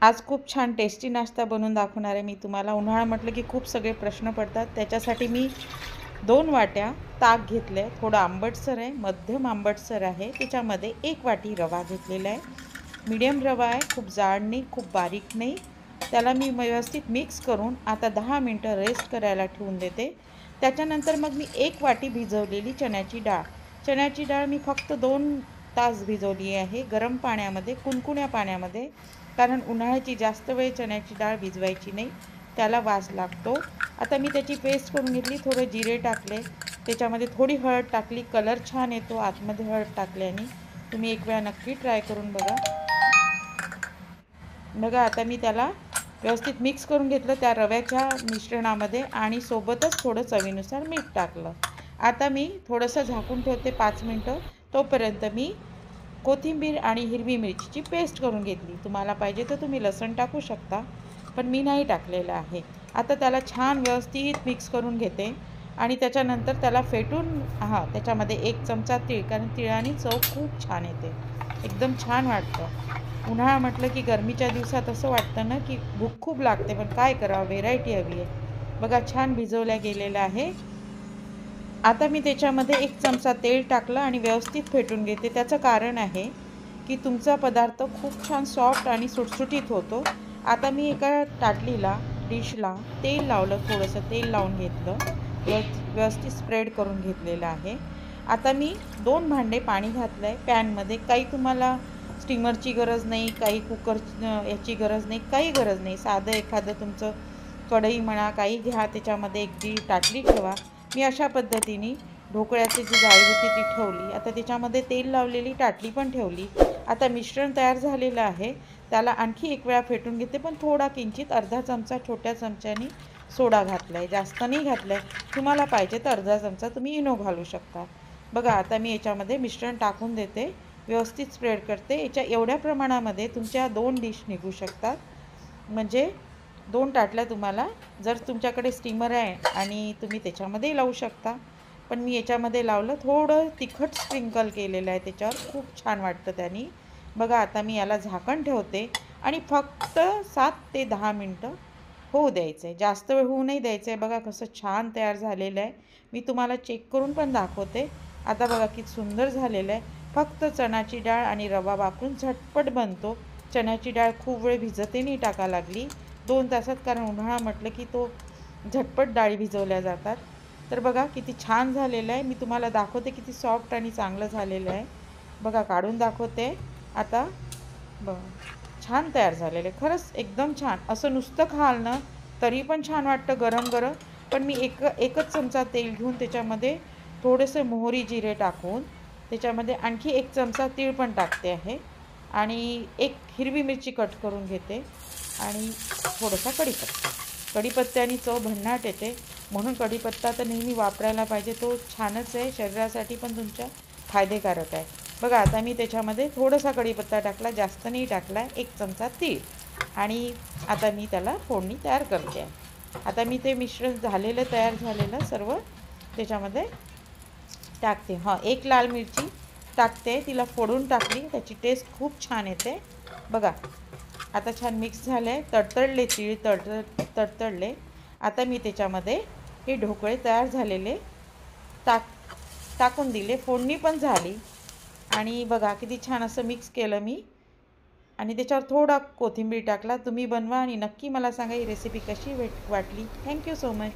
आज खूप छान टेस्टी नाश्ता बनवून दाखवणार आहे मी तुम्हाला। उन्हाळा म्हटलं की खूप सगळे प्रश्न पडतात, त्याच्यासाठी मी 2 वाट्या ताक घेतले, थोडं आंबटसर आहे, मध्यम आंबटसर आहे। त्याच्यामध्ये 1 वाटी रवा घेतलेला आहे, मीडियम रवा आहे, खूप जाड नाही खूप बारीक नाही। त्याला मी व्यवस्थित मिक्स करून आता 10 मिनटं रेस्ट करायला ठेवून देते। त्याच्यानंतर मग मी 1 वाटी भिजवलेली चण्याची डाळ मी फक्त 2 तास भिजवली आहे गरम पाण्यामध्ये, कुणकुण्या पाण्यामध्ये, कारण उन्हाळ्याची जास्त वेळ चण्याची डाळ भिजवायची नाही, त्याला वास लागतो। आता मी त्याची पेस्ट करून घेतली, थोडे जिरे टाकले, त्याच्यामध्ये थोडी हळद टाकली, कलर छान येतो आतमध्ये हळद टाकल्याने। तुम्ही एक वेळा नक्की ट्राय करून बघा। आता मी त्याला व्यवस्थित मिक्स करून घेतलं त्या रव्याच्या मिश्रणामध्ये आणि सोबतच थोडं चवीनुसार मीठ टाकलं। आता मी थोडंसं झाकून ठेवते 5 मिनटं, तोपर्यंत मी कोथिंबीर आणि हिरवी मिरचीची पेस्ट करून घेतली। तुम्हाला पाहिजे तर तुम्ही लसूण टाकू शकता, पण मी नाही टाकलेलं आहे। आता त्याला छान व्यवस्थित मिक्स करून घेते आणि त्याच्यानंतर त्याला फेटून त्याच्यामध्ये 1 चमचा तीळ, कारण तिळाने चव खूप छान येते, एकदम छान वाटतं। उन्हाळा म्हटलं की गरमीच्या दिवसात असं वाटतं ना की भूक खूप लागते, पण काय करावं, व्हेरायटी हवी आहे। बघा छान भिजवल्या गेलेलं आहे। आता मी त्याच्यामध्ये 1 चमचा तेल टाकलं आणि व्यवस्थित फेटून घेते। त्याचं कारण आहे की तुमचा पदार्थ खूप छान सॉफ्ट आणि सुटसुटीत होतो। आता मी एका डिशला तेल लावलं, थोडंसं तेल लावून घेतलं, व्यवस्थित स्प्रेड करून घेतलेलं आहे। आता मी 2 भांडे पाणी घातलं आहे पॅनमध्ये। काही तुम्हाला स्टीमरची गरज नाही, काही कुकर याची गरज नाही, काही गरज नाही, साधं एखादं तुमचं कढई म्हणा काही घ्या, त्याच्यामध्ये एक ताटली ठेवा। मी अशा पद्धतीने ढोकळ्याची जी जाळी होती ती ठेवली, आता त्याच्यामध्ये तेल लावलेली ताटली पण ठेवली। आता मिश्रण तयार झालेलं आहे, त्याला आणखी एक वेळा फेटून घेते, पण थोडा किंचित अर्धा चमचा छोट्या चमच्याने सोडा घातला आहे, जास्त नाही घातला आहे। तुम्हाला पाहिजे तर अर्धा चमचा तुम्ही इनो घालू शकता। बघा आता मी याच्यामध्ये मिश्रण टाकून देते, व्यवस्थित स्प्रेड करते। एवढ्या प्रमाणामध्ये तुमच्या 2 डिश निघू शकतात, म्हणजे 2 ताटल्या तुम्हाला, जर तुमच्याकडे स्टीमर आहे आणि तुम्ही त्याच्यामध्ये लावू शकता, पण मी याच्यामध्ये लावलं, थोडं तिखट स्प्रिंकल केलेलं आहे त्याच्यावर, खूप छान वाटतं त्याने। बघा आता मी याला झाकण ठेवते आणि फक्त 7 ते 10 मिनटं होऊ द्यायचं आहे, जास्त वेळ होऊ नाही द्यायचं आहे। बघा कसं छान तयार झालेलं आहे, मी तुम्हाला चेक करून पण दाखवते। आता बघा किती सुंदर झालेलं आहे, फक्त चण्याची डाळ आणि रवा वापरून झटपट बनतो। चण्याची डाळ खूप वेळ भिजतही नाही टाका लागली, 2 तासात, कारण उन्हाळा म्हटलं की तो झटपट डाळी भिजवल्या जातात। तर बघा किती छान झालेलं आहे, मी तुम्हाला दाखवते किती सॉफ्ट आणि चांगलं झालेलं आहे। बघा काढून दाखवते आता, छान तयार झालेलं आहे, खरंच एकदम छान। असं नुसतं खाल ना तरी पण छान वाटतं गरम गरम, पण मी एकच चमचा तेल घेऊन त्याच्यामध्ये थोडेसे मोहरी जिरे टाकून त्याच्यामध्ये आणखी 1 चमचा तीळ पण टाकते आहे आणि 1 हिरवी मिरची कट करून घेते आणि थोडासा कढीपत्त्याने चव भन्नाट येते, म्हणून कढीपत्ता तर नेहमी वापरायला पाहिजे, तो छानच आहे, शरीरासाठी पण तुमच्या फायदेकारक आहे। बघा आता मी त्याच्यामध्ये थोडासा कढीपत्ता टाकला, जास्त नाही टाकला, 1 चमचा तीळ, आणि आता मी त्याला फोडणी तयार करते आहे। आता मी ते मिश्रण तयार झालेलं सर्व त्याच्यामध्ये टाकते। 1 लाल मिरची टाकते, तिला फोडून टाकली, त्याची टेस्ट खूप छान येते। बघा आता छान मिक्स झालं आहे, तडतडले तीळ, तडतडले। आता मी त्याच्यामध्ये हे ढोकळे तयार झालेले टाकून दिले, फोडणी पण झाली, आणि बघा किती छान असं मिक्स केलं मी, आणि त्याच्यावर थोडा कोथिंबीर टाकला। तुम्ही बनवा आणि नक्की मला सांगा ही रेसिपी कशी वाटली। Thank you so much.